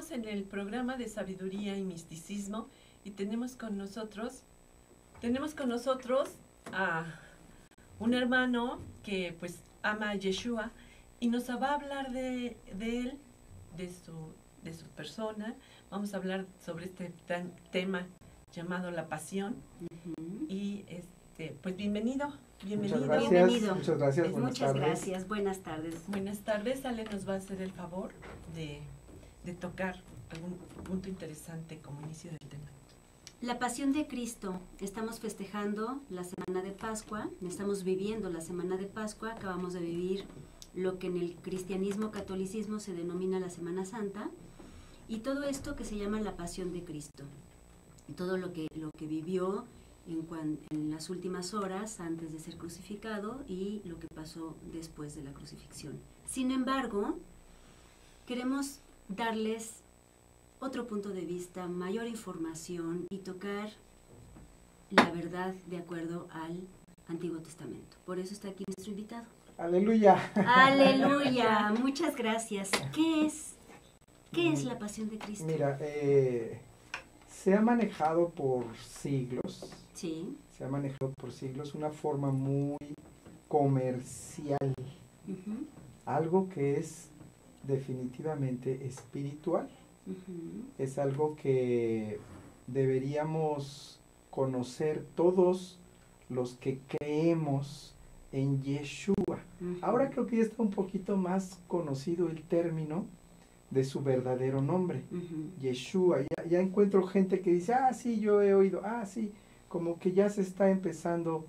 Estamos en el programa de Sabiduría y Misticismo y tenemos con nosotros a un hermano que pues ama a Yeshua y nos va a hablar de él, de su persona. Vamos a hablar sobre este tema llamado la pasión. Y pues bienvenido. Muchas gracias. Muchas gracias. Buenas tardes. Buenas tardes. Ale nos va a hacer el favor de tocar algún punto interesante como inicio del tema. La pasión de Cristo. Estamos festejando la semana de Pascua, estamos viviendo la semana de Pascua, acabamos de vivir lo que en el cristianismo, catolicismo se denomina la Semana Santa, y todo esto que se llama la pasión de Cristo. Todo lo que vivió en las últimas horas antes de ser crucificado y lo que pasó después de la crucifixión. Sin embargo, queremos darles otro punto de vista, mayor información y tocar la verdad de acuerdo al Antiguo Testamento. Por eso está aquí nuestro invitado. ¡Aleluya! ¡Aleluya! Muchas gracias. ¿Qué es la pasión de Cristo? Mira, se ha manejado por siglos. Sí. Se ha manejado por siglos una forma muy comercial. Algo que es definitivamente espiritual. Es algo que deberíamos conocer todos los que creemos en Yeshua. Ahora creo que ya está un poquito más conocido el término de su verdadero nombre, Yeshua. Ya encuentro gente que dice, sí, yo he oído, sí, como que ya se está empezando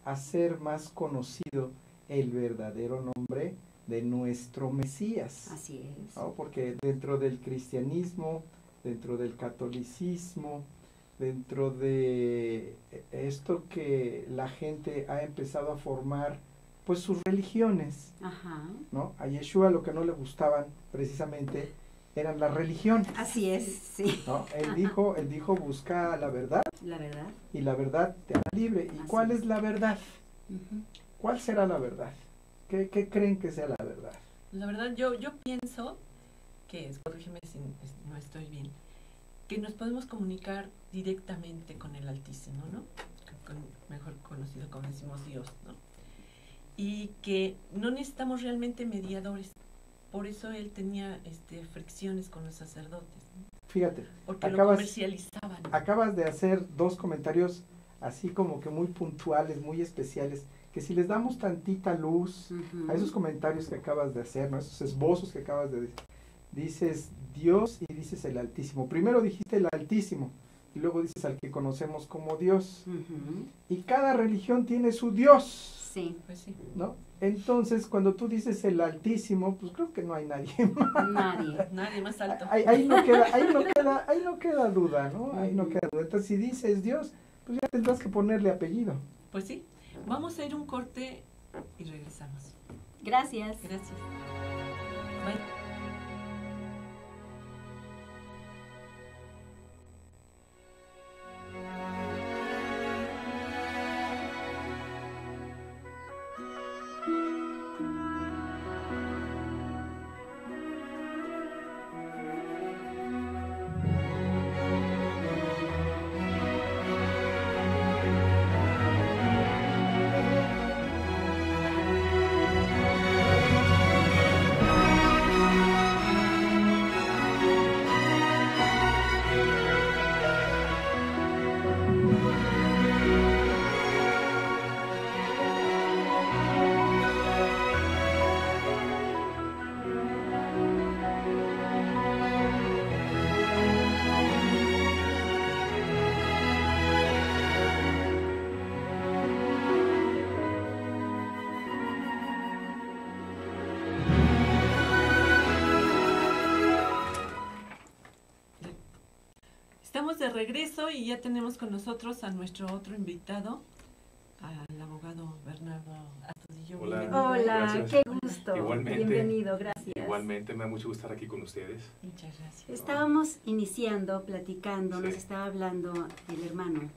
a hacer más conocido el verdadero nombre de nuestro Mesías. Así es. ¿No? Porque dentro del cristianismo, dentro del catolicismo, dentro de esto que la gente ha empezado a formar, pues sus religiones, ¿no? A Yeshua lo que no le gustaban precisamente eran las religiones. Así es, sí. ¿No? Él dijo busca la verdad. La verdad. Y la verdad te hará libre. ¿Y cuál es la verdad? ¿Cuál será la verdad? ¿Qué creen que sea la verdad? La verdad, yo pienso que, corrígeme si no estoy bien, que nos podemos comunicar directamente con el Altísimo, ¿no? Mejor conocido como decimos Dios, ¿no? Y que no necesitamos realmente mediadores. Por eso él tenía fricciones con los sacerdotes, ¿no? Fíjate, porque lo comercializaban. Acabas de hacer dos comentarios así como que muy puntuales, muy especiales, que si les damos tantita luz a esos comentarios que acabas de hacer, ¿no? Esos esbozos que acabas de decir, dices Dios y dices el Altísimo. Primero dijiste el Altísimo y luego dices al que conocemos como Dios. Y cada religión tiene su Dios. Sí. Pues sí. ¿No? Entonces, cuando tú dices el Altísimo, pues creo que no hay nadie más. Nadie más alto. Ahí no queda duda, ¿no? Ahí no queda duda. Entonces, si dices Dios, pues ya tendrás que ponerle apellido. Pues sí. Vamos a ir un corte y regresamos. Gracias. Gracias. Bye. Estamos de regreso y ya tenemos con nosotros a nuestro otro invitado, al abogado Bernardo Astudillo. Hola, gracias. Qué gusto. Igualmente. Bienvenido, gracias. Igualmente, me da mucho gusto estar aquí con ustedes. Muchas gracias. Estábamos iniciando, platicando, Sí. nos estaba hablando el hermano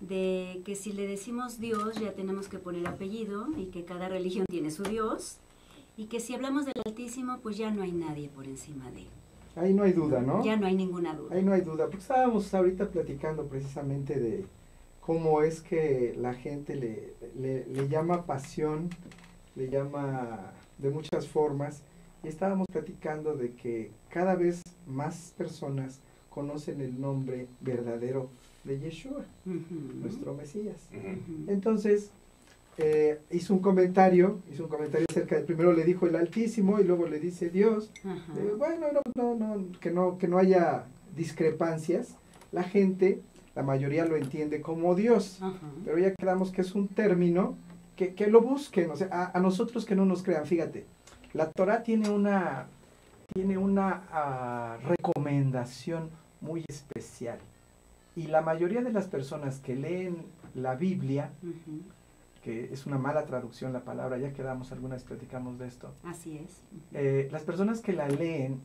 de que si le decimos Dios ya tenemos que poner apellido y que cada religión tiene su Dios y que si hablamos del Altísimo pues ya no hay nadie por encima de él. Ahí no hay duda, ¿no? Ya no hay ninguna duda. Ahí no hay duda, porque estábamos ahorita platicando precisamente de cómo es que la gente le llama pasión, le llama de muchas formas, y estábamos platicando de que cada vez más personas conocen el nombre verdadero de Yeshua, nuestro Mesías. Entonces, hizo un comentario acerca de, primero le dijo el Altísimo y luego le dice Dios. Bueno, que no haya discrepancias. La gente, la mayoría lo entiende como Dios, pero ya quedamos que es un término que lo busquen, o sea, a nosotros que no nos crean. Fíjate, la Torah tiene una recomendación muy especial, y la mayoría de las personas que leen la Biblia, que es una mala traducción la palabra, ya quedamos, algunas platicamos de esto. Así es. Las personas que la leen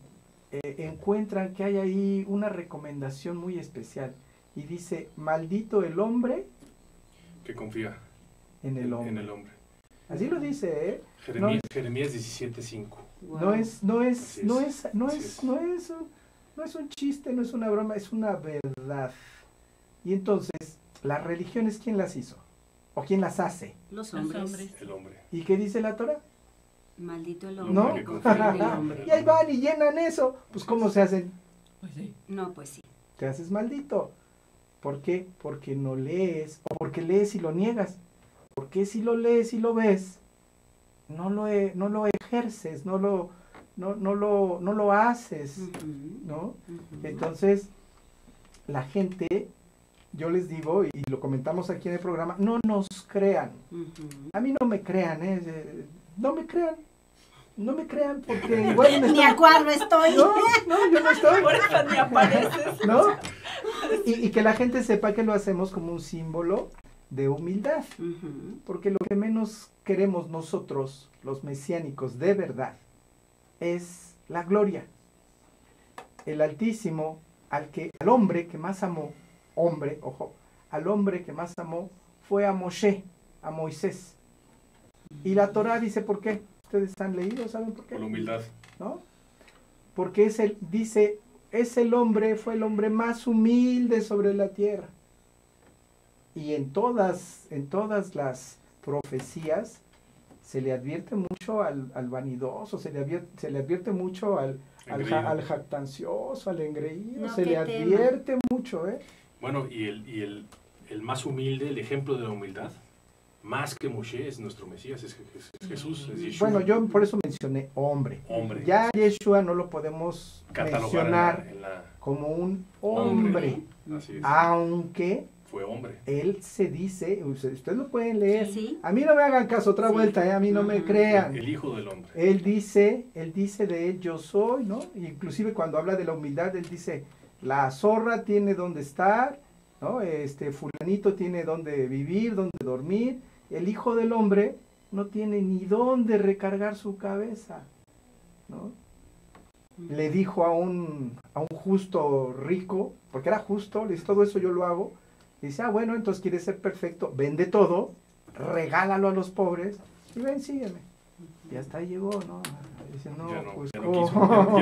encuentran que hay ahí una recomendación muy especial, y dice, maldito el hombre que confía en el hombre. En el hombre. Así lo dice, ¿eh? Jeremías 17:5. Wow. No es un chiste, no es una broma, es una verdad. Y entonces, ¿las religiones quién las hizo? ¿O quién las hace? Los hombres. El hombre. ¿Y qué dice la Torah? Maldito el hombre. ¿No? Que confía en el hombre. Y ahí van y llenan eso. Pues ¿cómo se hacen? Pues sí. No, pues sí. Te haces maldito. ¿Por qué? Porque no lees, o porque lees y lo niegas. Porque si lo lees y lo ves, no lo ejerces, no lo haces, ¿no? Entonces, la gente, yo les digo, y lo comentamos aquí en el programa, no nos crean. A mí no me crean, no me crean, porque igual no Ni a cuadro estoy. No, yo no estoy. Por eso ni apareces. ¿No? Y que la gente sepa que lo hacemos como un símbolo de humildad. Porque lo que menos queremos nosotros, los mesiánicos de verdad, es la gloria. El Altísimo, al hombre que más amó, al hombre que más amó fue a Moshe, a Moisés. Y la Torah dice por qué. Ustedes han leído, ¿saben por qué? Por la humildad. ¿No? Porque fue el hombre más humilde sobre la tierra. Y en todas las profecías se le advierte mucho al vanidoso, se le advierte mucho al jactancioso, al engreído, No, se le advierte mucho, ¿eh? Bueno, y el más humilde, el ejemplo de la humildad, más que Moshe, es nuestro Mesías, es Jesús, es Yeshua. Bueno, yo por eso mencioné hombre. Ya Yeshua no lo podemos mencionar como un hombre. Así es. Aunque fue hombre. Él se dice, ustedes lo pueden leer. ¿Sí? A mí no me hagan caso, otra vuelta, a mí no me crean. El hijo del hombre. Él dice de él, yo soy, ¿no? Inclusive cuando habla de la humildad, él dice, la zorra tiene donde estar, ¿no? Fulanito tiene donde vivir, donde dormir. El hijo del hombre no tiene ni dónde recargar su cabeza, ¿no? Le dijo a un justo rico, porque era justo, le dice, todo eso yo lo hago. Dice, bueno, entonces quieres ser perfecto, vende todo, regálalo a los pobres y ven, sígueme. Y hasta ahí llegó, ¿no? Dice, ya no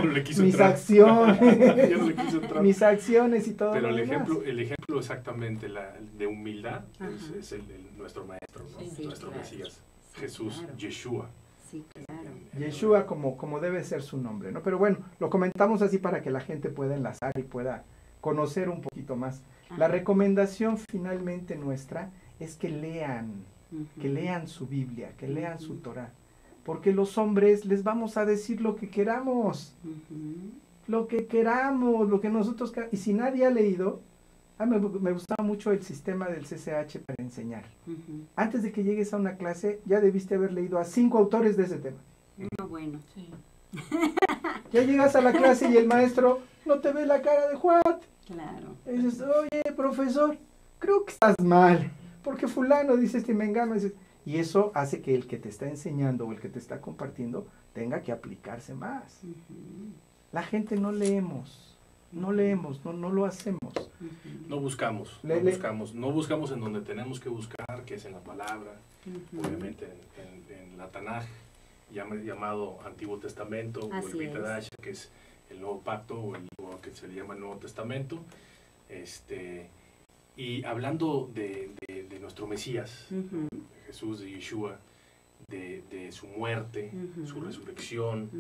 le quiso mis entrar. acciones, Ya no le quiso entrar. mis acciones y todo. Pero lo el demás. ejemplo exactamente de humildad es nuestro maestro, ¿no? Sí, nuestro claro. Mesías, Sí, Jesús, claro. Yeshua. Sí, claro. Yeshua como debe ser su nombre, ¿no? Pero bueno, lo comentamos así para que la gente pueda enlazar y pueda conocer un poquito más. La recomendación finalmente nuestra es que lean su Biblia, que lean su Torah. Porque los hombres les vamos a decir lo que queramos, lo que nosotros queramos. Y si nadie ha leído, me gustaba mucho el sistema del CCH para enseñar. Antes de que llegues a una clase, ya debiste haber leído a 5 autores de ese tema. No, bueno. Sí. Ya llegas a la clase y el maestro no te ve la cara de Juan. Claro. Y dices, oye, profesor, creo que estás mal, porque fulano dice mengano, y eso hace que el que te está enseñando o el que te está compartiendo tenga que aplicarse más. La gente no leemos, no lo hacemos. No buscamos en donde tenemos que buscar, que es en la palabra, obviamente en la Tanaj, llamado Antiguo Testamento, o Así el Brit Hadasha, que es Nuevo Pacto, o lo que se le llama el Nuevo Testamento. Y hablando de nuestro Mesías, de Jesús, de Yeshua, de su muerte, su resurrección,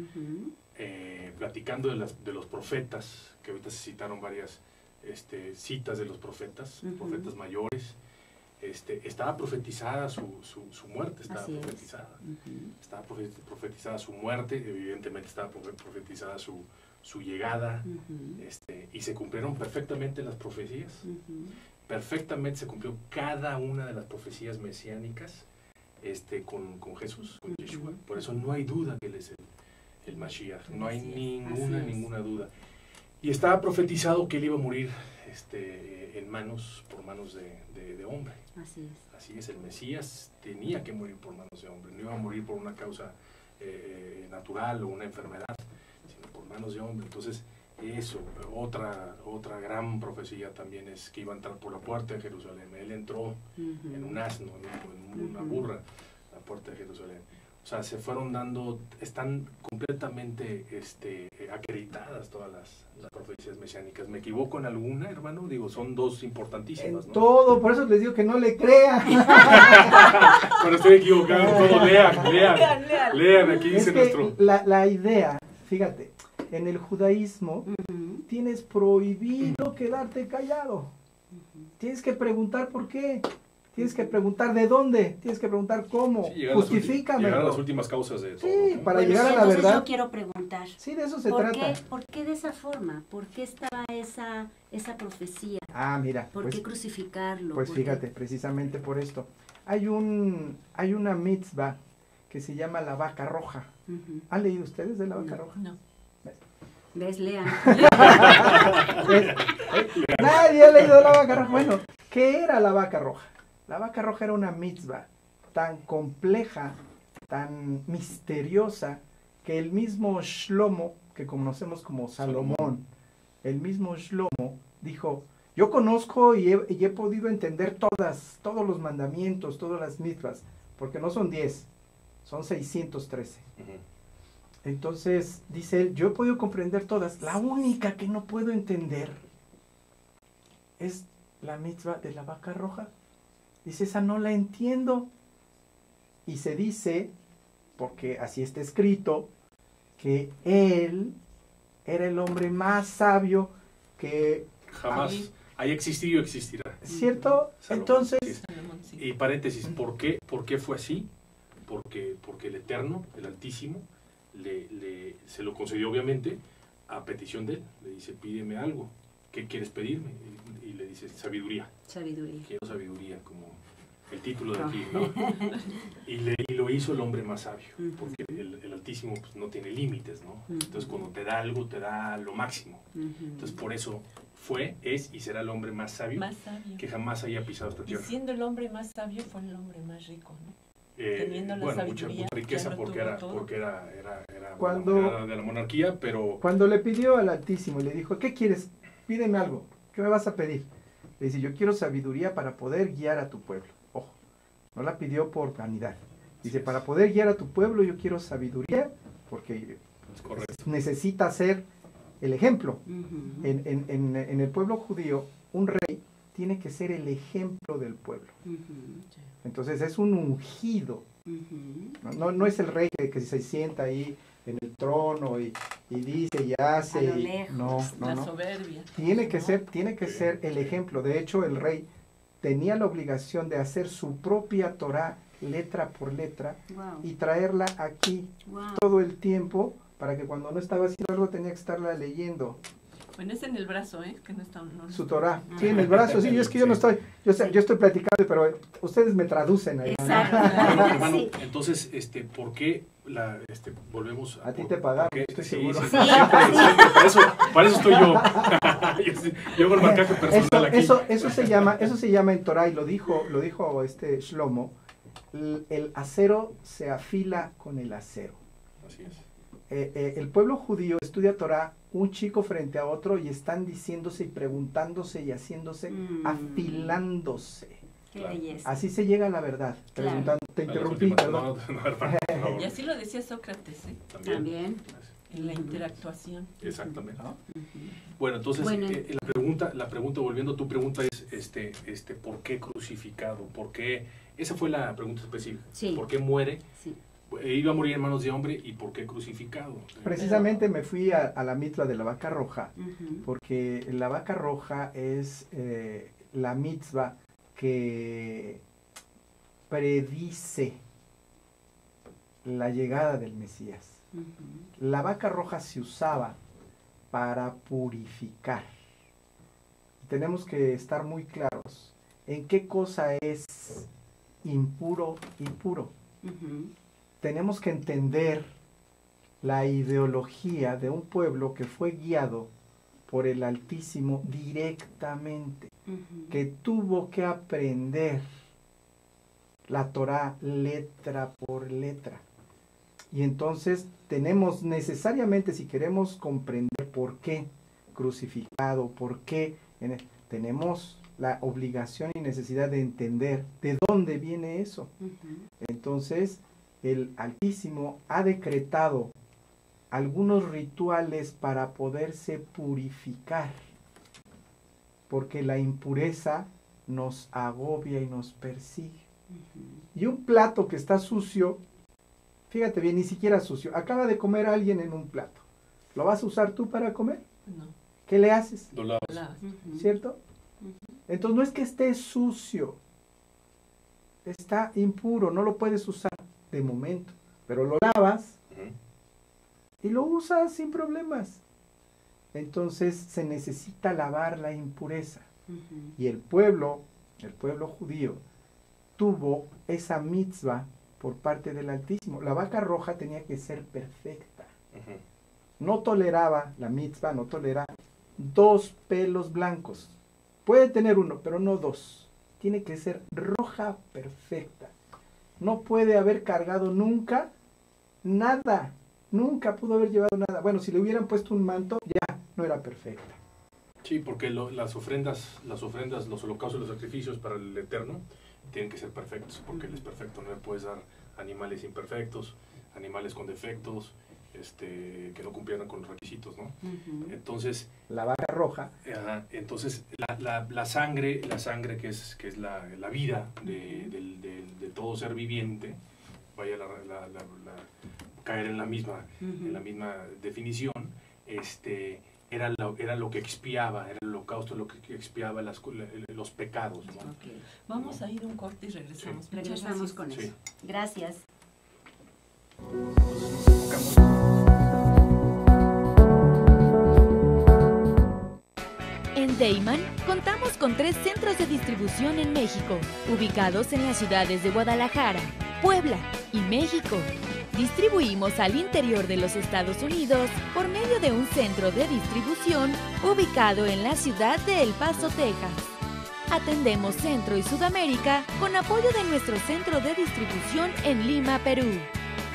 platicando de los profetas, que ahorita se citaron varias citas de los profetas, profetas mayores. Estaba profetizada su muerte, estaba profetizada. Estaba profetizada su muerte, evidentemente estaba profetizada su llegada, y se cumplieron perfectamente las profecías. Perfectamente se cumplió cada una de las profecías mesiánicas con Jesús, con Yeshua. Por eso no hay duda que Él es el Mashiach, no hay ninguna duda. Y estaba profetizado que Él iba a morir por manos de hombre. Así es, el Mesías tenía que morir por manos de hombre, no iba a morir por una causa natural o una enfermedad, sino por manos de hombre. Entonces, eso, otra gran profecía también es que iba a entrar por la puerta de Jerusalén. Él entró en un asno, en una burra, a la puerta de Jerusalén. O sea, se fueron están completamente acreditadas todas las profecías mesiánicas. ¿Me equivoco en alguna, hermano? Digo, son dos importantísimas, ¿no? Todo, por eso les digo que no le crean. Pero estoy equivocado en todo. Lean, aquí dice nuestro... La idea, fíjate, en el judaísmo tienes prohibido quedarte callado. Tienes que preguntar por qué. Tienes que preguntar de dónde, tienes que preguntar cómo, justifícame. Llegar a las últimas causas de todo. Sí, ¿no? para llegar a la verdad. Yo quiero preguntar. Sí, de eso se trata. ¿Por qué de esa forma? ¿Por qué estaba esa profecía? Mira. ¿Por qué crucificarlo? Pues fíjate, precisamente por esto. Hay una mitzvah que se llama la vaca roja. ¿Han leído ustedes de la vaca roja? No. ¿Ves? Lean. Nadie ha leído de la vaca roja. Bueno, ¿qué era la vaca roja? La vaca roja era una mitzvah tan compleja, tan misteriosa, que el mismo Shlomo, que conocemos como Salomón, el mismo Shlomo dijo, yo conozco y he podido entender todos los mandamientos, todas las mitzvahs, porque no son 10, son 613. Entonces, dice él, yo he podido comprender todas, la única que no puedo entender es la mitzvah de la vaca roja. Dice, esa no la entiendo. Y se dice, porque así está escrito, que él era el hombre más sabio que jamás haya existido y existirá. ¿Cierto? Salomón. Entonces... Y paréntesis, ¿por qué fue así? Porque el Eterno, el Altísimo, se lo concedió obviamente a petición de él. Le dice, pídeme algo. ¿Qué quieres pedirme? Y le dice, sabiduría. Quiero sabiduría, como el título de aquí, ¿no? Y lo hizo el hombre más sabio, porque el Altísimo pues, no tiene límites, ¿no? Entonces cuando te da algo, te da lo máximo. Entonces por eso es y será el hombre más sabio que jamás haya pisado esta tierra. Y siendo el hombre más sabio, fue el hombre más rico, ¿no? Teniendo la mucha sabiduría, riqueza porque era Cuando, de la monarquía, pero... Cuando le pidió al Altísimo y le dijo, ¿qué quieres? Pídeme algo. ¿Qué me vas a pedir? Le dice, yo quiero sabiduría para poder guiar a tu pueblo. Ojo, no la pidió por vanidad. Dice, para poder guiar a tu pueblo yo quiero sabiduría porque necesita ser el ejemplo. En el pueblo judío, un rey tiene que ser el ejemplo del pueblo. Entonces es un ungido. No es el rey que se sienta ahí en el trono y dice y hace. No. Soberbia. Tiene que ser el ejemplo. De hecho, el rey tenía la obligación de hacer su propia Torah letra por letra y traerla aquí todo el tiempo para que cuando no estaba haciendo algo tenía que estarla leyendo. Bueno, es en el brazo, que no está... Su Torah, sí, en el brazo, sí, es que yo no estoy, yo estoy platicando, pero ustedes me traducen ahí. Exacto. Hermano, entonces, ¿por qué volvemos a ti te pagaron, estoy seguro. Sí, para eso estoy yo. Yo con el marcaje personal aquí. Eso se llama en Torah, y lo dijo Shlomo, el acero se afila con el acero. Así es. El pueblo judío estudia Torah un chico frente a otro y están diciéndose y preguntándose y haciéndose, afilándose. Qué belleza. Así se llega a la verdad. Preguntando, te interrumpí, perdón. Y así lo decía Sócrates, También. en la interactuación. Exactamente. ¿no? Bueno, entonces Bueno. la pregunta, volviendo a tu pregunta, es ¿por qué crucificado? ¿Por qué? Esa fue la pregunta específica. Sí. ¿Por qué muere? Sí. Iba a morir en manos de hombre, ¿y por qué crucificado? Precisamente me fui a la mitzvah de la vaca roja, Ujú. porque la vaca roja es la mitzvah que predice la llegada del Mesías. Ujú. La vaca roja se usaba para purificar. Tenemos que estar muy claros en qué cosa es impuro y puro. Ujú. Tenemos que entender la ideología de un pueblo que fue guiado por el Altísimo directamente, Ujú. que tuvo que aprender la Torá letra por letra. Y entonces tenemos necesariamente, si queremos comprender por qué crucificado, por qué, tenemos la obligación y necesidad de entender de dónde viene eso. Ujú. Entonces, el Altísimo ha decretado algunos rituales para poderse purificar, porque la impureza nos agobia y nos persigue. Ujú. Y un plato que está sucio, fíjate bien, ni siquiera sucio, acaba de comer alguien en un plato. ¿Lo vas a usar tú para comer? No, ¿Qué le haces? Lo lavas. la- Ujú. ¿Cierto? Entonces no es que esté sucio, está impuro, no lo puedes usar de momento, pero lo lavas Ujú. y lo usas sin problemas. Entonces se necesita lavar la impureza. Ujú. Y el pueblo judío, tuvo esa mitzvah por parte del Altísimo. La vaca roja tenía que ser perfecta. Ujú. No toleraba, la mitzvah no tolera 2 pelos blancos. Puede tener uno, pero no 2. Tiene que ser roja perfecta. No puede haber cargado nunca nada. Nunca pudo haber llevado nada. Bueno, si le hubieran puesto un manto, ya no era perfecta. Sí, porque las ofrendas, los holocaustos y los sacrificios para el Eterno tienen que ser perfectos, porque Él es perfecto. No le puedes dar animales imperfectos, animales con defectos, que no cumplieran con los requisitos, ¿no? Ujú. Entonces, La vaca roja, entonces la sangre que es la vida de todo ser viviente, vaya caer en la misma definición, era lo que expiaba, era el holocausto, lo que expiaba los pecados, ¿no? Ok. Vamos a ir a un corte y regresamos. Sí. Muchas Regresamos gracias. con Sí. eso. Gracias. Entonces nos enfocamos. En Deiman contamos con 3 centros de distribución en México, ubicados en las ciudades de Guadalajara, Puebla y México. Distribuimos al interior de los Estados Unidos por medio de un centro de distribución ubicado en la ciudad de El Paso, Texas. Atendemos Centro y Sudamérica con apoyo de nuestro centro de distribución en Lima, Perú.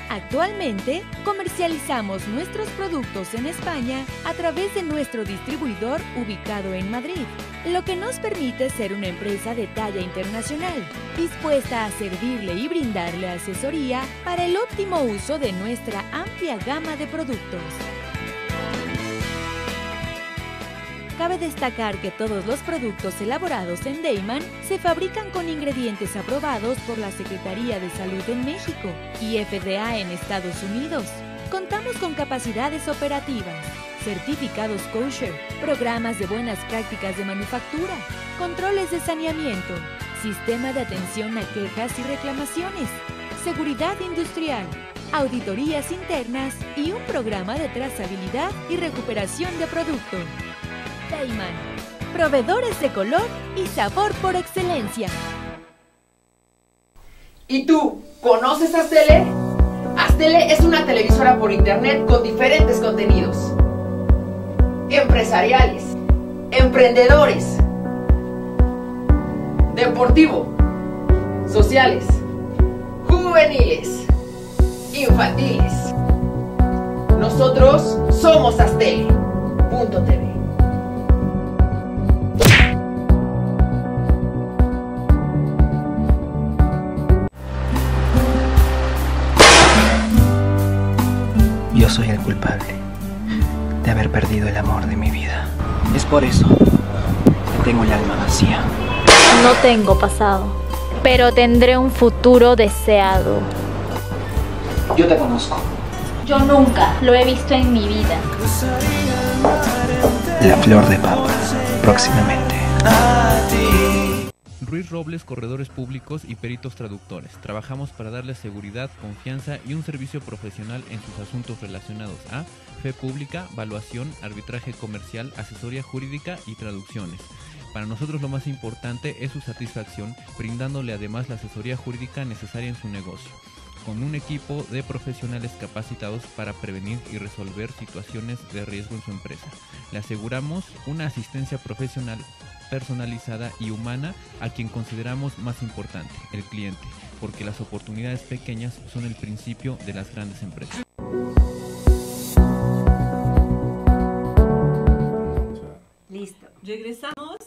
Actualmente comercializamos nuestros productos en España a través de nuestro distribuidor ubicado en Madrid, lo que nos permite ser una empresa de talla internacional, dispuesta a servirle y brindarle asesoría para el óptimo uso de nuestra amplia gama de productos. Cabe destacar que todos los productos elaborados en Deiman se fabrican con ingredientes aprobados por la Secretaría de Salud en México y FDA en Estados Unidos. Contamos con capacidades operativas, certificados kosher, programas de buenas prácticas de manufactura, controles de saneamiento, sistema de atención a quejas y reclamaciones, seguridad industrial, auditorías internas y un programa de trazabilidad y recuperación de producto. Deiman, proveedores de color y sabor por excelencia. ¿Y tú, conoces Aztele? Aztele es una televisora por internet con diferentes contenidos empresariales, emprendedores, deportivo, sociales, juveniles, infantiles. Nosotros somos Aztele.tv. Yo soy el culpable. de haber perdido el amor de mi vida. Es por eso que tengo el alma vacía. No tengo pasado, pero tendré un futuro deseado. Yo te conozco. Yo nunca lo he visto en mi vida. La flor de papa, próximamente. Ruiz Robles, corredores públicos y peritos traductores. Trabajamos para darles seguridad, confianza y un servicio profesional en sus asuntos relacionados a fe pública, valuación, arbitraje comercial, asesoría jurídica y traducciones. Para nosotros lo más importante es su satisfacción, brindándole además la asesoría jurídica necesaria en su negocio, con un equipo de profesionales capacitados para prevenir y resolver situaciones de riesgo en su empresa. Le aseguramos una asistencia profesional personalizada y humana a quien consideramos más importante, el cliente, porque las oportunidades pequeñas son el principio de las grandes empresas. Listo. Regresamos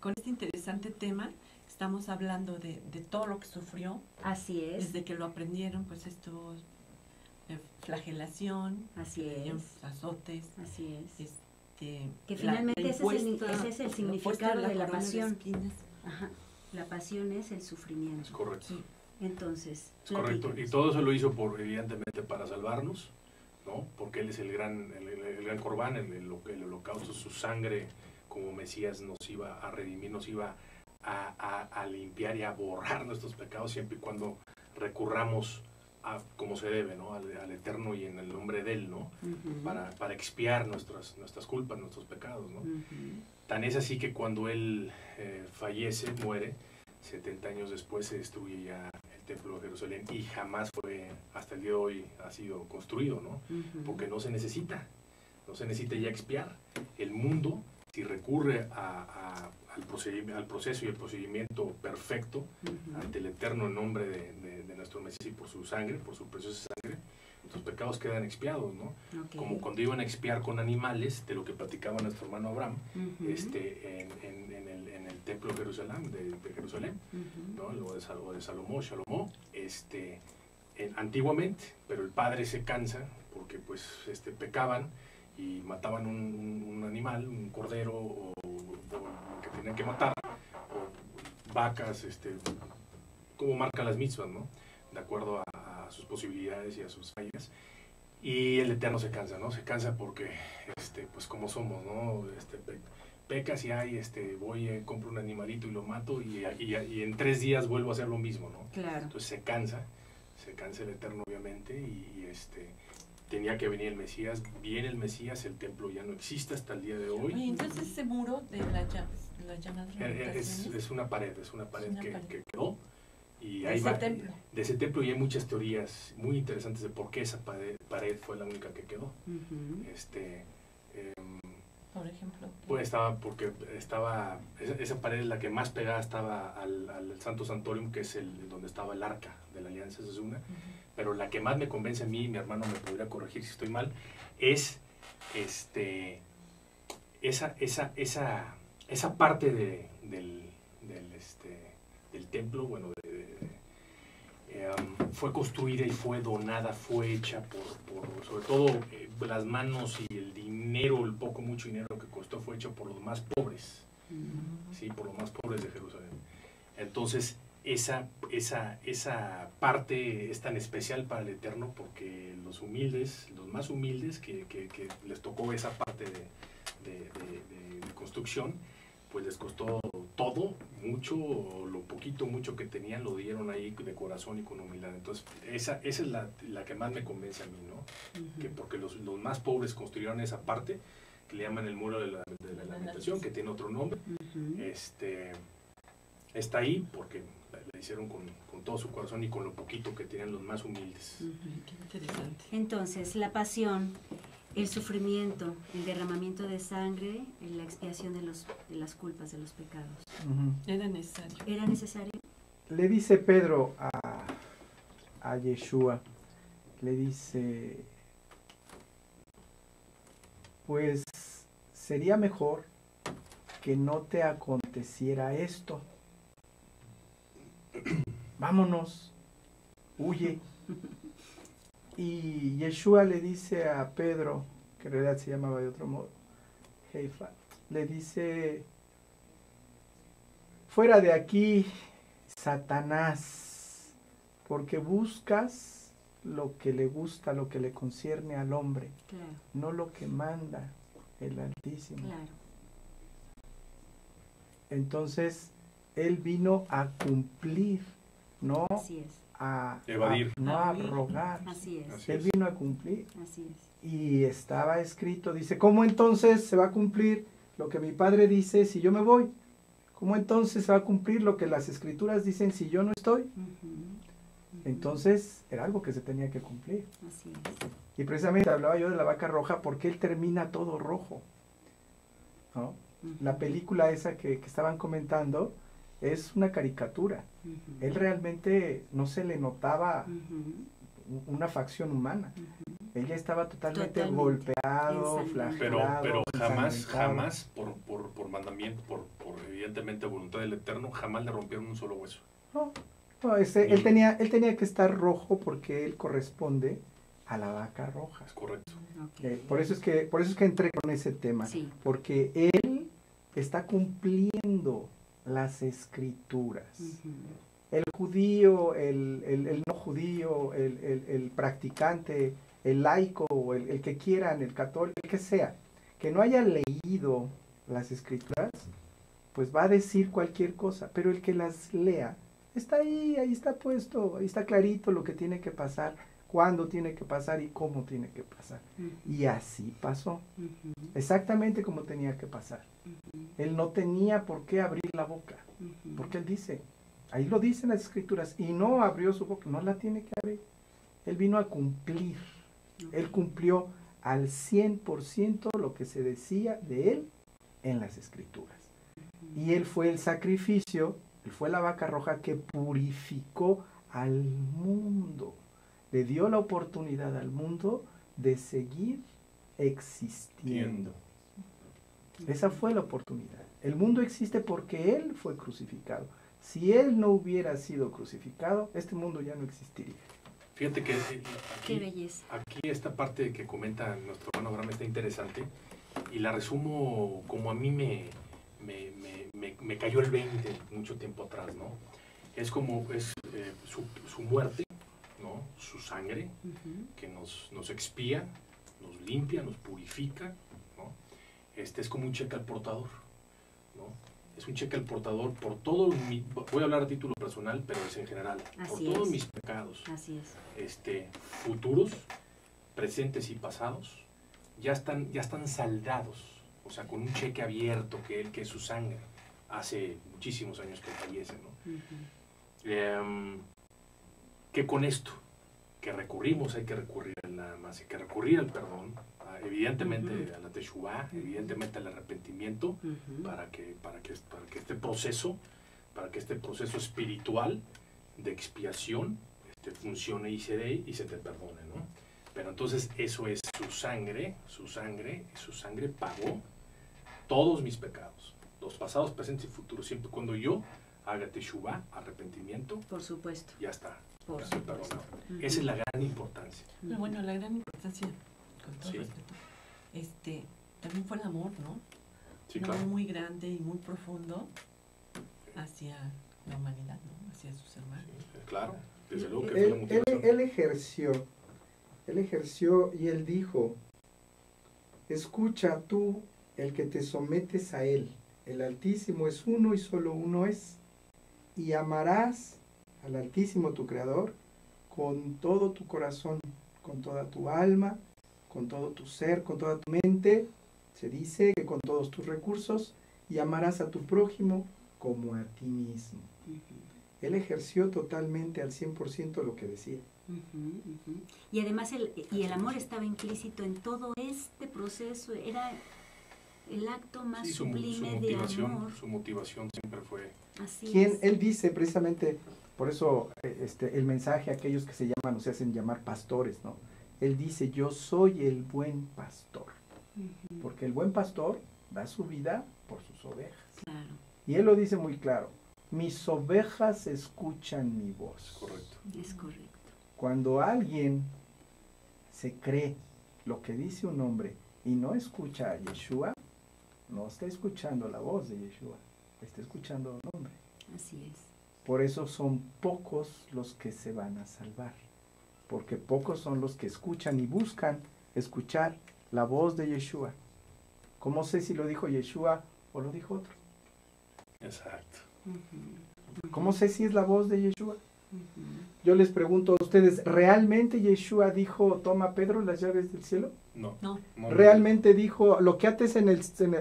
con este interesante tema. Estamos hablando de todo lo que sufrió. Así es. Desde que lo aprendieron, pues esto, flagelación, Así es. azotes. Así es. Que La finalmente ese es el la significado de la corona pasión. espinas. Ajá. La pasión es el sufrimiento. Es correcto. Sí. Entonces, Es correcto. Y todo eso lo hizo evidentemente para salvarnos, ¿no? Porque él es el gran Corbán, el holocausto, su sangre como Mesías nos iba a redimir, nos iba a limpiar y a borrar nuestros pecados siempre y cuando recurramos a como se debe, ¿no? Al Eterno y en el nombre de Él, ¿no? Para expiar nuestras culpas, nuestros pecados, ¿no? Tan es así que cuando Él fallece, muere, 70 años después se destruye ya el Templo de Jerusalén y jamás hasta el día de hoy ha sido construido, ¿no? Porque no se necesita ya expiar. El mundo, si recurre al proceso y el procedimiento perfecto ante el Eterno en nombre de nuestro Mesías y por su sangre, por su preciosa sangre, sus pecados quedan expiados, ¿no? Okay. Como cuando iban a expiar con animales, de lo que platicaba nuestro hermano Abraham, en el templo de Jerusalén, ¿no? O de Salomón, antiguamente, pero el padre se cansa porque pues pecaban y mataban un animal, un cordero o que tenían que matar, o vacas, como marcan las mitzvahs, ¿no? De acuerdo a sus posibilidades y a sus fallas. Y el Eterno se cansa, ¿no? Se cansa porque, pues como somos, ¿no? Pecas y voy, compro un animalito y lo mato y en 3 días vuelvo a hacer lo mismo, ¿no? Claro. Entonces se cansa el Eterno obviamente y tenía que venir el Mesías, viene el Mesías, el templo ya no existe hasta el día de hoy. Oye, entonces ese muro de la llama es una pared que quedó. Y de ese templo y hay muchas teorías muy interesantes de por qué esa pared fue la única que quedó. Por ejemplo. Pues esa pared es la que más pegada estaba al Santo Santorum, que es donde estaba el arca de la alianza, esa es una. Pero la que más me convence a mí, mi hermano me podría corregir si estoy mal, es esa parte del templo, bueno, fue construida y fue donada, fue hecha por sobre todo las manos y el dinero, el poco mucho dinero que costó, fue hecho por los más pobres, sí, por los más pobres de Jerusalén. Entonces esa parte es tan especial para el Eterno porque los más humildes que les tocó esa parte de construcción, pues les costó todo, mucho, lo poquito, mucho que tenían, lo dieron ahí de corazón y con humildad. Entonces, esa es la que más me convence a mí, ¿no? Que porque los más pobres construyeron esa parte, que le llaman el muro de la lamentación, que tiene otro nombre, está ahí porque la hicieron con todo su corazón y con lo poquito que tenían los más humildes. Qué interesante. Entonces, la pasión, el sufrimiento, el derramamiento de sangre, la expiación de las culpas, de los pecados. Era necesario. ¿Era necesario? Le dice Pedro a Yeshua, le dice, pues sería mejor que no te aconteciera esto. Vámonos, huye. Y Yeshua le dice a Pedro que en realidad se llamaba de otro modo, Haifa, le dice, fuera de aquí, Satanás, porque buscas lo que le gusta, lo que le concierne al hombre, Claro, no lo que manda el Altísimo. claro. Entonces, él vino a cumplir, no Así es, a Evadir. no a rogar. así es, Así Él es. vino a cumplir. así es. Y estaba escrito, dice, ¿cómo entonces se va a cumplir lo que mi padre dice si yo me voy? ¿Cómo entonces se va a cumplir lo que las escrituras dicen si yo no estoy? Ujú, ujú. Entonces, era algo que se tenía que cumplir. Así es. Y precisamente hablaba yo de la vaca roja porque él termina todo rojo, ¿no? Ujú, La película esa que estaban comentando es una caricatura. ujú, Él realmente no se le notaba ujú, una facción humana. ujú. Él ya estaba totalmente, Totalmente. golpeado, Ensangrentado. flagelado, Pero jamás, ensangrentado. por mandamiento, por evidentemente voluntad del Eterno, jamás le rompieron un solo hueso. No, él tenía que estar rojo porque él corresponde a la vaca roja. Es correcto. Ok. Por eso es que entré con ese tema, Sí. porque él está cumpliendo las escrituras. Ujú, El judío, el no judío, el practicante, el laico, el que quieran, el católico, el que sea, que no haya leído las escrituras, pues va a decir cualquier cosa, pero el que las lea, está ahí está puesto, ahí está clarito lo que tiene que pasar, cuándo tiene que pasar y cómo tiene que pasar. ujú, Y así pasó, ujú, exactamente como tenía que pasar. ujú, Él no tenía por qué abrir la boca, ujú. porque él dice, ahí lo dicen las escrituras, y no abrió su boca, no la tiene que abrir. Él vino a cumplir, él cumplió al 100% lo que se decía de él en las escrituras. Y él fue el sacrificio, él fue la vaca roja que purificó al mundo, le dio la oportunidad al mundo de seguir existiendo. Esa fue la oportunidad. El mundo existe porque Él fue crucificado. Si Él no hubiera sido crucificado, este mundo ya no existiría. Fíjate que Qué belleza. aquí esta parte que comenta nuestro hermano Abraham está interesante y la resumo como a mí me cayó el 20 mucho tiempo atrás, ¿no? Es como su muerte, ¿no? Su sangre Ujú, que nos expía, nos limpia, nos purifica, ¿no? Es como un cheque al portador, ¿no? Es un cheque al portador por todo voy a hablar a título personal, pero es en general, por Así todos es. mis pecados, Así es. futuros, presentes y pasados, ya están saldados, o sea, con un cheque abierto que es su sangre, hace muchísimos años que fallece, ¿no? Ujú, Que con esto, que recurrimos, hay que recurrir nada más, hay que recurrir al perdón, evidentemente Ujú. a la teshuvá, evidentemente al arrepentimiento, ujú. para que este proceso espiritual de expiación funcione y se dé y se te perdone, ¿no? Pero entonces eso es su sangre pagó todos mis pecados, los pasados, presentes y futuros, siempre y cuando yo haga teshuvá, arrepentimiento, Por supuesto. ya está, Por ya estoy supuesto. perdonado. Ujú. Esa es la gran importancia. Pero bueno, la gran importancia, con todo Sí. respeto, también fue el amor, ¿no? Sí, Un claro. amor muy grande y muy profundo hacia la humanidad, ¿no? Hacia sus hermanos. Sí, claro, desde luego que fue la Él, motivación. él ejerció y él dijo, escucha tú el que te sometes a él, el Altísimo es uno y solo uno es, y amarás al Altísimo tu Creador con todo tu corazón, con toda tu alma, con todo tu ser, con toda tu mente, se dice que con todos tus recursos, y amarás a tu prójimo como a ti mismo. Ujú, Él ejerció totalmente al 100% lo que decía. ujú, ujú. Y además el amor estaba implícito en todo este proceso, era el acto más Sí, sublime de amor. su motivación siempre fue Así Quien es. él dice precisamente, por eso el mensaje a aquellos que se llaman o se hacen llamar pastores, ¿no? Él dice, yo soy el buen pastor, Ujú, porque el buen pastor da su vida por sus ovejas. claro, Y él lo dice muy claro, mis ovejas escuchan mi voz. correcto. es correcto. Cuando alguien se cree lo que dice un hombre y no escucha a Yeshua, no está escuchando la voz de Yeshua, está escuchando a un hombre. Así es. Por eso son pocos los que se van a salvar, porque pocos son los que escuchan y buscan escuchar la voz de Yeshua. ¿Cómo sé si lo dijo Yeshua o lo dijo otro? Exacto. ¿Cómo sé si es la voz de Yeshua? Yo les pregunto a ustedes, ¿realmente Yeshua dijo, toma Pedro las llaves del cielo? No. No. ¿Realmente dijo, lo que ates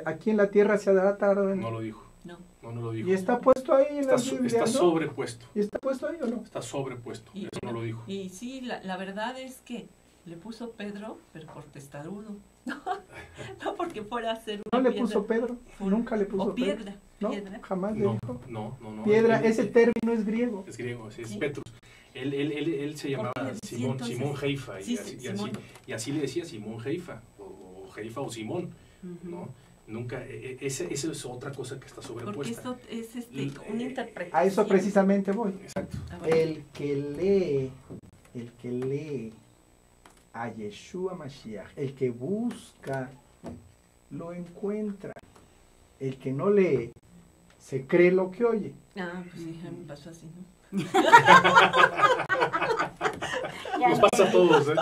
aquí en la tierra se hará tarde? No lo dijo. No. No lo dijo. ¿Y está puesto ahí en la Biblia? Está ¿no? sobrepuesto. ¿Y está puesto ahí o no? Está sobrepuesto. Y, Eso no lo dijo. Y sí, la verdad es que le puso Pedro, pero por testarudo. No porque fuera a ser ¿No una le puso Pedro? Nunca le puso o piedra. Pedro. ¿No? Piedra. Jamás le dijo. No. Piedra, ese término es griego. Es griego, sí, es Sí. Petrus. Él se llamaba Simón Heifa, Sí, y así le decía Simón Heifa, o Heifa o Simón, ¿no? Nunca, esa es otra cosa que está Porque sobrepuesta. eso es una interpretación. A eso precisamente voy. Exacto. bueno. El que lee a Yeshua Mashiach, el que busca, lo encuentra. El que no lee, se cree lo que oye. Ah, pues sí, a mí me pasó así, ¿no? Nos pasa a todos, ¿eh?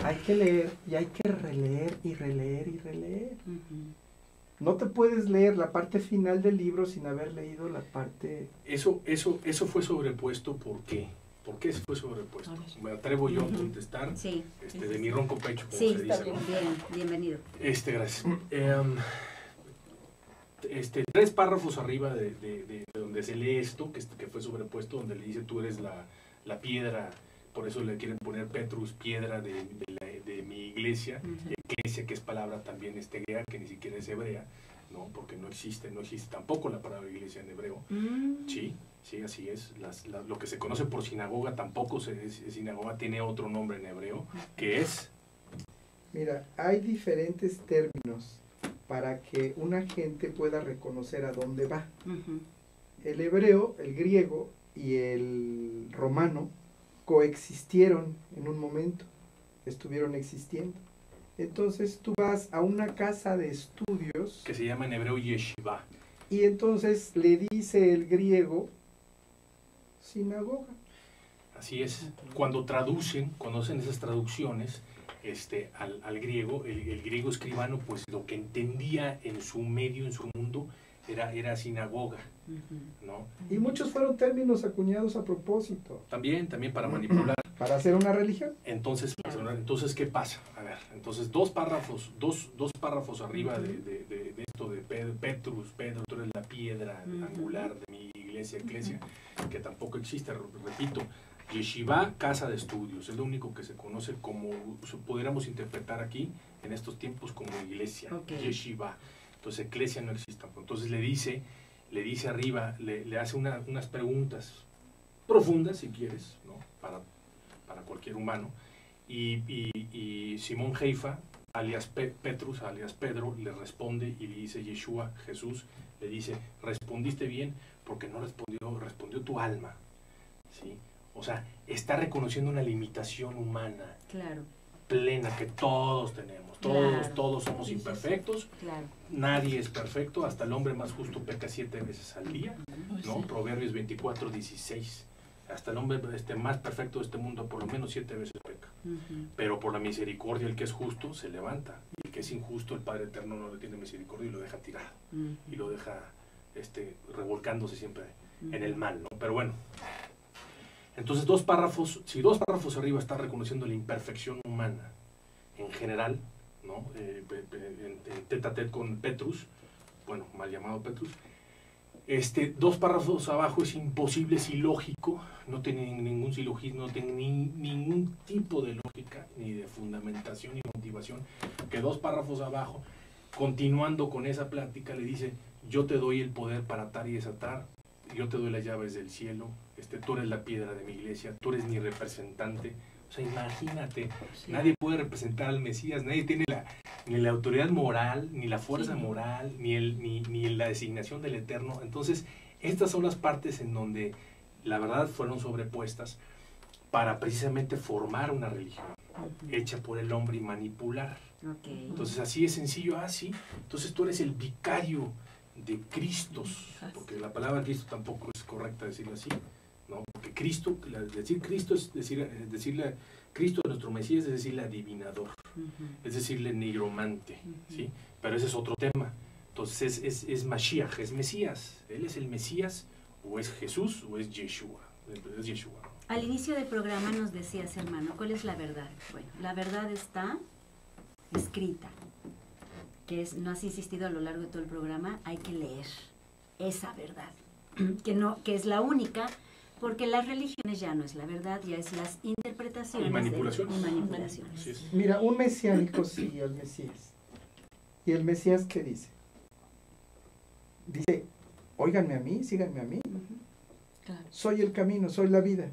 Hay que leer y hay que releer y releer y releer. No te puedes leer la parte final del libro sin haber leído la parte... Eso fue sobrepuesto, ¿por qué? ¿Por qué fue sobrepuesto? Me atrevo yo a contestar Sí. De mi ronco pecho, como Sí, se está dice. bien, ¿no? bienvenido. Gracias. 3 párrafos arriba de donde se lee esto, que fue sobrepuesto, donde le dice tú eres la piedra, por eso le quieren poner Petrus, piedra de mi iglesia, iglesia que es palabra también griega, que ni siquiera es hebrea, ¿no? Porque no existe tampoco la palabra iglesia en hebreo. Sí, así es. Lo que se conoce por sinagoga tampoco sinagoga, tiene otro nombre en hebreo, que es... Mira, hay diferentes términos para que una gente pueda reconocer a dónde va. El hebreo, el griego y el romano coexistieron en un momento, estuvieron existiendo. Entonces tú vas a una casa de estudios que se llama en hebreo yeshiva. Y entonces le dice el griego sinagoga. Así es. Cuando hacen esas traducciones al griego, el griego escribano, pues lo que entendía en su medio, en su mundo, era sinagoga, ¿no? Y muchos fueron términos acuñados a propósito. También para manipular. Para hacer una religión. Entonces, ¿qué pasa? A ver, entonces dos párrafos arriba de esto de Petrus, Pedro, tú eres la piedra angular de mi iglesia, que tampoco existe, repito. Yeshiva, casa de estudios, es lo único que se conoce como, pudiéramos interpretar aquí, en estos tiempos, como iglesia, Yeshiva. Entonces, iglesia no existe. Entonces le dice arriba, le hace unas preguntas profundas, si quieres, ¿no? Para cualquier humano. Y Simón Heifa, alias Petrus, alias Pedro, le responde y le dice Yeshua, Jesús, le dice, respondiste bien porque no respondió tu alma, ¿sí? O sea, está reconociendo una limitación humana plena que todos tenemos. Todos somos imperfectos. Nadie es perfecto. Hasta el hombre más justo peca 7 veces al día, ¿no? Proverbios 24:16. Hasta el hombre más perfecto de este mundo por lo menos 7 veces peca. Pero por la misericordia el que es justo se levanta. Y el que es injusto, el Padre Eterno no le tiene misericordia y lo deja tirado. Y lo deja revolcándose siempre en el mal, ¿no? Pero bueno. Entonces si 2 párrafos arriba está reconociendo la imperfección humana en general, ¿no? En tete a tete con Petrus, bueno, mal llamado Petrus, 2 párrafos abajo es imposible, es ilógico, no tiene ningún silogismo, no tiene ningún tipo de lógica, ni de fundamentación, ni motivación, que 2 párrafos abajo, continuando con esa plática, le dice, yo te doy el poder para atar y desatar, yo te doy las llaves del cielo, tú eres la piedra de mi iglesia, tú eres mi representante. O sea, imagínate, nadie puede representar al Mesías, nadie tiene ni la autoridad moral, ni la fuerza moral, ni la designación del Eterno. Entonces, estas son las partes en donde la verdad fueron sobrepuestas para precisamente formar una religión. hecha por el hombre y manipular. Okay. Entonces así es sencillo, sí. Entonces tú eres el vicario de Cristos, porque la palabra Cristo tampoco es correcta decirlo así, ¿no? Porque Cristo, decir Cristo es decirle Cristo, nuestro Mesías, es decirle adivinador, es decirle nigromante, ¿sí? Pero ese es otro tema. Entonces es Mashiach, es Mesías. Él es el Mesías, o es Jesús, o es Yeshua. Es Yeshua. Al inicio del programa nos decías, hermano, ¿cuál es la verdad? Bueno, la verdad está escrita, que es, no has insistido a lo largo de todo el programa, hay que leer esa verdad, que es la única, porque las religiones ya no es la verdad, ya es las interpretaciones y manipulaciones. y manipulaciones. Mira, un mesiánico sigue al Mesías. ¿Y el Mesías qué dice? Dice, óiganme a mí, síganme a mí. Claro. Soy el camino, soy la vida.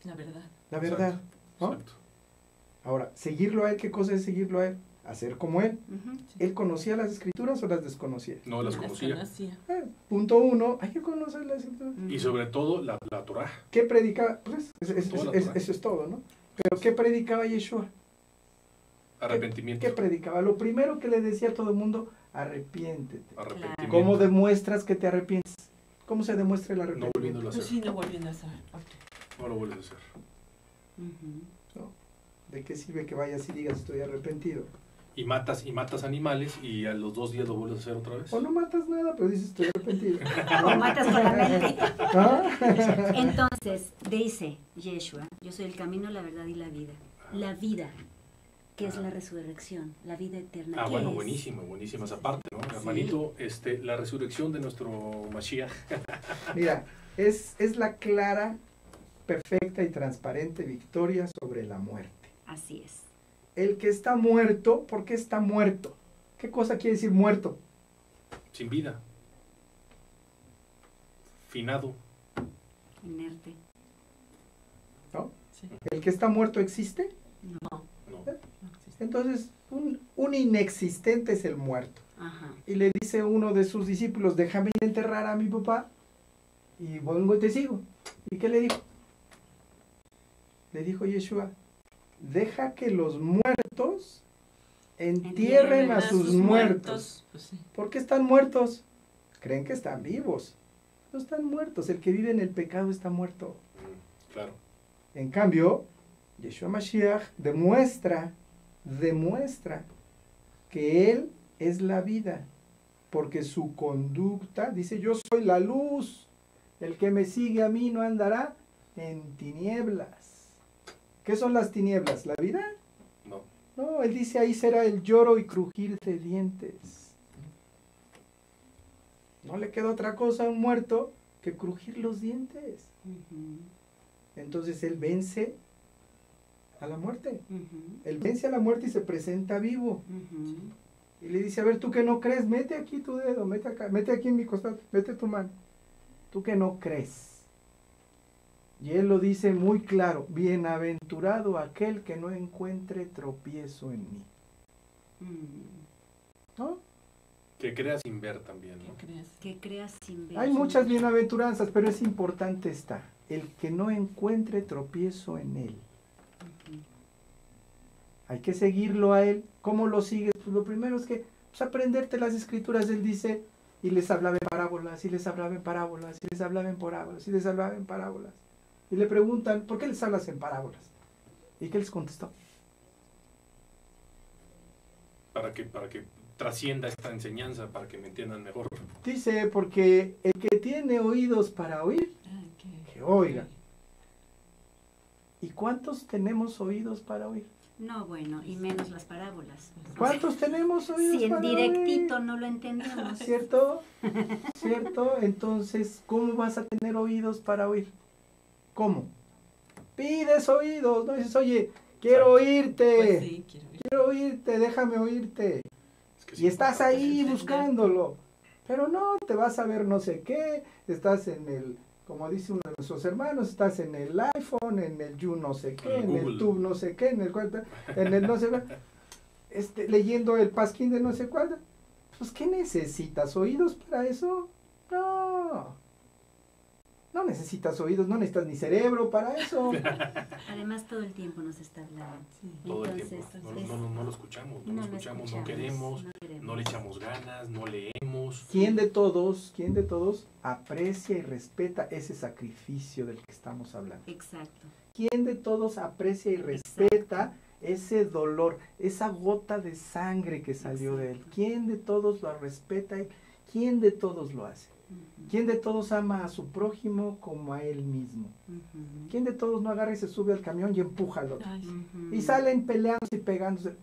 La verdad. La verdad. Exacto. ¿No? Exacto. Ahora, seguirlo a él, ¿qué cosa es seguirlo a él? Hacer como él. ¿Él conocía las escrituras o las desconocía? No las conocía. Punto 1, hay que conocer las escrituras. Y sobre todo la Torah. ¿Qué predicaba? Pues Torah. eso es todo, ¿no? Pero ¿qué predicaba Yeshua? Arrepentimiento. ¿Qué predicaba? Lo primero que le decía a todo el mundo, arrepiéntete. Arrepentimiento. ¿Cómo demuestras que te arrepientes? ¿Cómo se demuestra el No arrepentimiento? volviéndolo a hacer. Pues sí, no volviendo a hacer. No lo vuelves a hacer. ¿No? ¿De qué sirve que vayas y digas estoy arrepentido? Y matas animales y a los 2 días lo vuelves a hacer otra vez. O no matas nada, pero dices estoy arrepentido. O matas con la mente. ¿Ah? Entonces, dice Yeshua, yo soy el camino, la verdad y la vida. La vida, que es la resurrección, la vida eterna. Bueno, es? buenísima esa parte, ¿no? Sí. Hermanito, la resurrección de nuestro Mashiach. Mira, es la clara, perfecta y transparente victoria sobre la muerte. Así es. El que está muerto, ¿por qué está muerto? ¿Qué cosa quiere decir muerto? Sin vida. Finado. Inerte. ¿No? Sí. ¿El que está muerto existe? No. Entonces, un inexistente es el muerto. Ajá. Y le dice uno de sus discípulos, déjame ir a enterrar a mi papá y vengo y te sigo. ¿Y qué le dijo? Le dijo Yeshua, deja que los muertos entierren a sus muertos. Pues sí. ¿Por qué están muertos? Creen que están vivos. No están muertos. El que vive en el pecado está muerto. Claro. En cambio, Yeshua Mashiach demuestra que Él es la vida, porque su conducta, dice, yo soy la luz, el que me sigue a mí no andará en tinieblas. ¿Qué son las tinieblas? ¿La vida? No. No, Él dice, ahí será el lloro y crujir de dientes. No le queda otra cosa a un muerto que crujir los dientes. Entonces Él vence a la muerte. Él vence a la muerte y se presenta vivo. Y le dice, a ver, tú que no crees, mete aquí tu dedo, mete acá, mete aquí en mi costado, mete tu mano. Tú que no crees. Y Él lo dice muy claro, bienaventurado aquel que no encuentre tropiezo en mí. ¿No? Que creas sin ver también, ¿no? Que creas sin ver. Hay muchas bienaventuranzas, pero es importante esta, el que no encuentre tropiezo en Él. Hay que seguirlo a Él. ¿Cómo lo sigues? Pues lo primero es que aprenderte las escrituras. Él dice, y les hablaba en parábolas, y les hablaba en parábolas, y les hablaba en parábolas, y les hablaba en parábolas. Y le preguntan, ¿por qué les hablas en parábolas? ¿Y qué les contestó? Para que trascienda esta enseñanza, para que me entiendan mejor. Dice, porque el que tiene oídos para oír, que oiga. ¿Y cuántos tenemos oídos para oír? No, bueno, y menos las parábolas. ¿Cuántos tenemos oídos si para en directito oír? no lo entendemos. ¿Cierto? ¿Cierto? Entonces, ¿cómo vas a tener oídos para oír? ¿Cómo? Pides oídos, no dices, oye, quiero oírte. Pues sí, quiero oírte, déjame oírte. Es que y estás ahí buscándolo. Pero no, te vas a ver no sé qué, estás en el, como dice uno de nuestros hermanos, estás en el iPhone, en el You no sé qué, en el Tube no sé qué, en el no sé qué, leyendo el pasquín de no sé cuál. Pues, ¿qué necesitas? ¿Oídos para eso? No. No necesitas oídos, no necesitas ni cerebro para eso. Además, todo el tiempo nos está hablando. Todo el Entonces, tiempo. No lo escuchamos, no queremos, no le echamos ganas, no leemos. ¿Quién de todos aprecia y respeta ese sacrificio del que estamos hablando? Exacto. ¿Quién de todos aprecia y respeta ese dolor, esa gota de sangre que salió de él? ¿Quién de todos lo respeta y quién de todos lo hace? ¿Quién de todos ama a su prójimo como a él mismo? ¿Quién de todos no agarra y se sube al camión y empuja al otro? Y salen peleándose y pegándose.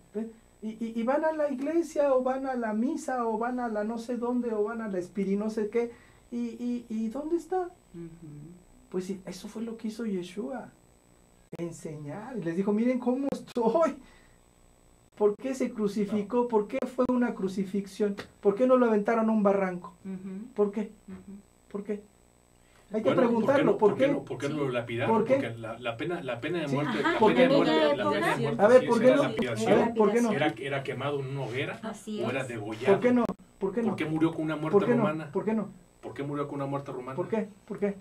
Y van a la iglesia, o van a la misa, o van a la no sé dónde, o van a la espiri no sé qué. ¿Y dónde está? Pues sí, eso fue lo que hizo Yeshua. Enseñar. Y les dijo, miren cómo estoy. ¿Por qué se crucificó? ¿Por qué fue una crucifixión? ¿Por qué no lo aventaron a un barranco? ¿Por qué? ¿Por qué? Hay que preguntarlo. ¿Por qué? ¿Por qué no lo lapidaron? ¿Por qué? Porque la pena de muerte, ¿por qué no? A ver, ¿por qué no? ¿Por qué no? Era quemado en una hoguera o era degollado. ¿Por qué no? ¿Por qué no? ¿Por qué murió con una muerte romana? ¿Por qué no? ¿Por qué murió con una muerte romana? ¿Por qué? ¿Por qué?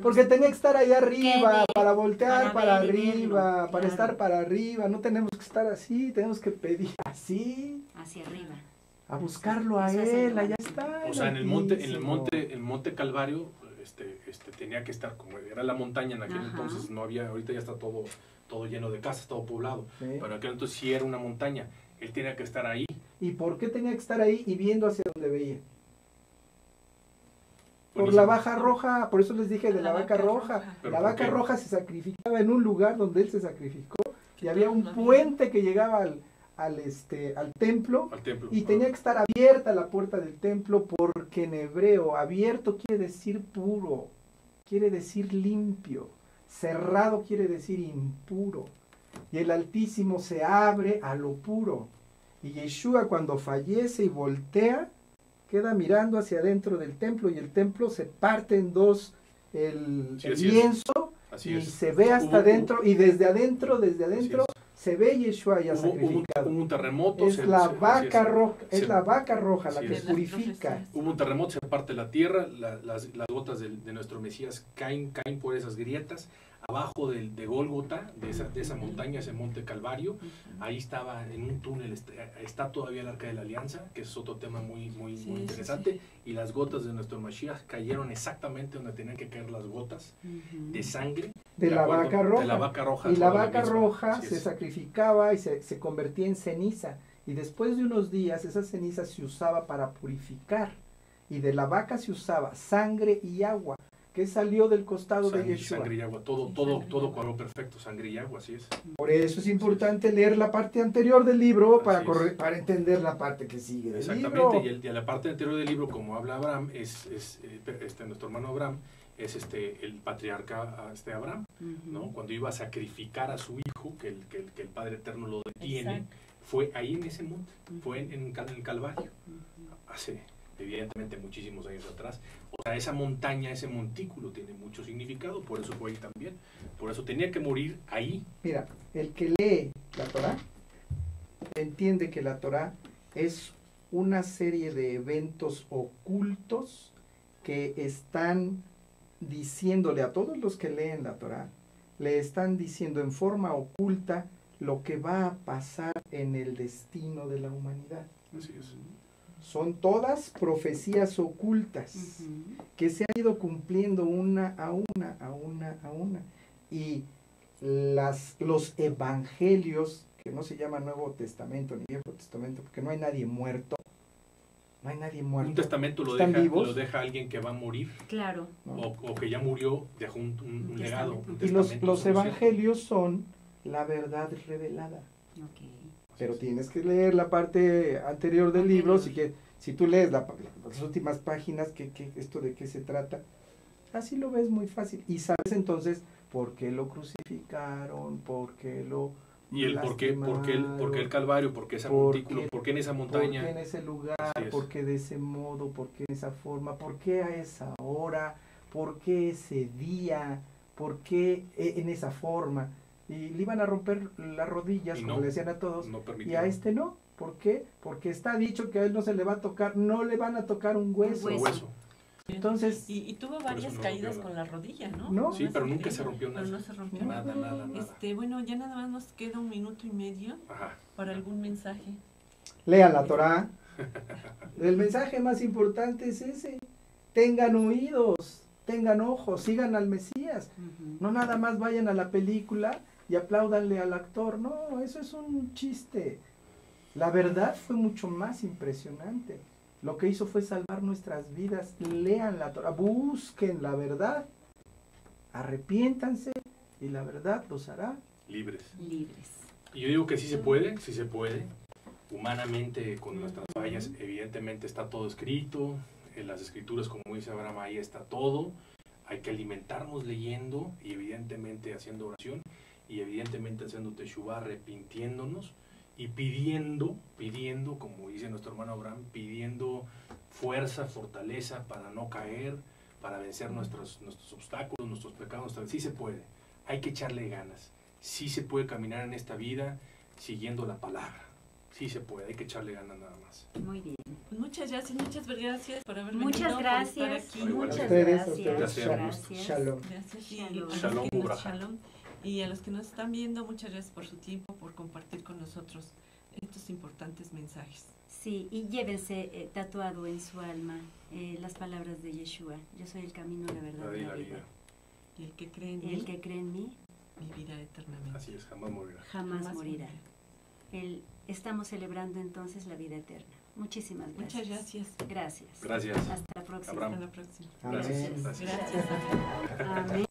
Porque tenía que estar allá arriba, para voltear para arriba, para estar para arriba. No tenemos que estar así, tenemos que pedir así. Hacia arriba. A buscarlo a él, allá está. O sea, en el monte Calvario, tenía que estar, como era la montaña en aquel entonces, no había, ahorita ya está todo lleno de casas, todo poblado. Pero en aquel entonces sí era una montaña, él tenía que estar ahí. ¿Y por qué tenía que estar ahí y viendo hacia donde veía? Por la vaca roja, por eso les dije de la vaca roja. La vaca roja se sacrificaba en un lugar donde él se sacrificó y había un puente que llegaba al templo y tenía que estar abierta la puerta del templo, porque en hebreo abierto quiere decir puro, quiere decir limpio, cerrado quiere decir impuro, y el Altísimo se abre a lo puro. Y Yeshua, cuando fallece y voltea, queda mirando hacia adentro del templo, y el templo se parte en dos, el lienzo, y se ve hasta adentro, y desde adentro se ve Yeshua ya sacrificado. Hubo un terremoto. Es la vaca roja la que purifica. Hubo un terremoto, se parte la tierra, las gotas de nuestro Mesías caen por esas grietas. Abajo de Gólgota, de esa montaña, ese monte Calvario, ahí estaba en un túnel, está todavía el Arca de la Alianza, que es otro tema muy interesante, y las gotas de nuestro Mashiach cayeron exactamente donde tenían que caer las gotas de sangre de la vaca roja. Y la vaca roja se sacrificaba y se convertía en ceniza, y después de unos días esa ceniza se usaba para purificar, y de la vaca se usaba sangre y agua, que salió del costado de Yeshua. Sangre y agua, todo cuadro perfecto, sangre y agua, así es. Por eso es importante leer la parte anterior del libro para entender la parte que sigue del libro. Exactamente, y la parte anterior del libro, como habla Abraham, nuestro hermano Abraham, es el patriarca Abraham, ¿no? Cuando iba a sacrificar a su hijo, que el Padre Eterno lo detiene, fue ahí en ese monte, fue en el Calvario, hace evidentemente muchísimos años atrás. O sea, esa montaña, ese montículo tiene mucho significado, por eso fue ahí también, por eso tenía que morir ahí. Mira, el que lee la Torá entiende que la Torá es una serie de eventos ocultos que están diciéndole a todos los que leen la Torá, le están diciendo en forma oculta lo que va a pasar en el destino de la humanidad. Así es. Son todas profecías ocultas que se han ido cumpliendo una a una. Y los evangelios, que no se llama Nuevo Testamento ni Viejo Testamento, porque no hay nadie muerto. No hay nadie muerto. Un testamento lo deja alguien que va a morir. Claro. O que ya murió, dejó un legado. Y los evangelios son la verdad revelada. Okay. Pero tienes que leer la parte anterior del libro, así que si tú lees las últimas páginas, esto de qué se trata, así lo ves muy fácil. Y sabes entonces por qué lo crucificaron, por qué lo y el por qué el Calvario, por qué ese montículo, por qué en esa montaña, por qué en ese lugar, por qué de ese modo, por qué en esa forma, por qué a esa hora, por qué ese día, por qué en esa forma. Y le iban a romper las rodillas, como le decían a todos, y a este no. ¿Por qué? Porque está dicho que a él no se le va a tocar, no le van a tocar un hueso. Entonces, y tuvo Por varias eso no caídas rompió con la rodilla, ¿no? No. Sí, pero nunca se rompió nada. Pero no se rompió. Nada, nada. Bueno, ya nada más nos queda 1 minuto y medio Ajá. para algún mensaje. lean la Torá. El mensaje más importante es ese. Tengan oídos, tengan ojos, sigan al Mesías. No nada más vayan a la película y apláudanle al actor. No, eso es un chiste. La verdad fue mucho más impresionante. Lo que hizo fue salvar nuestras vidas. Lean la Torá, busquen la verdad, arrepiéntanse y la verdad los hará Libres. Libres. Y yo digo que sí se puede. Humanamente, con nuestras fallas, evidentemente está todo escrito. En las escrituras, como dice Abraham, ahí está todo. Hay que alimentarnos leyendo y evidentemente haciendo oración y evidentemente haciendo teshuvá, arrepintiéndonos y pidiendo, como dice nuestro hermano Abraham, pidiendo fuerza, fortaleza para no caer, para vencer nuestros obstáculos, nuestros pecados. Sí se puede, hay que echarle ganas. Sí se puede caminar en esta vida siguiendo la palabra. Sí se puede, hay que echarle ganas nada más. Muy bien. Pues muchas gracias por haber venido. Muchas gracias. Por estar aquí. Muchas Ustedes, gracias. Shalom. Gracias. Shalom. Shalom, Ubraja. Shalom. Y a los que nos están viendo, muchas gracias por su tiempo, por compartir con nosotros estos importantes mensajes. Sí, y llévense tatuado en su alma las palabras de Yeshua. Yo soy el camino, la verdad y la vida. Y el que cree en El que cree en mí vivirá eternamente. Así es, jamás morirá. Jamás morirá. Estamos celebrando entonces la vida eterna. Muchísimas gracias. Muchas gracias. Gracias. Gracias. Hasta la próxima. Abraham. Hasta la próxima. Gracias. Amén. Gracias. Amén.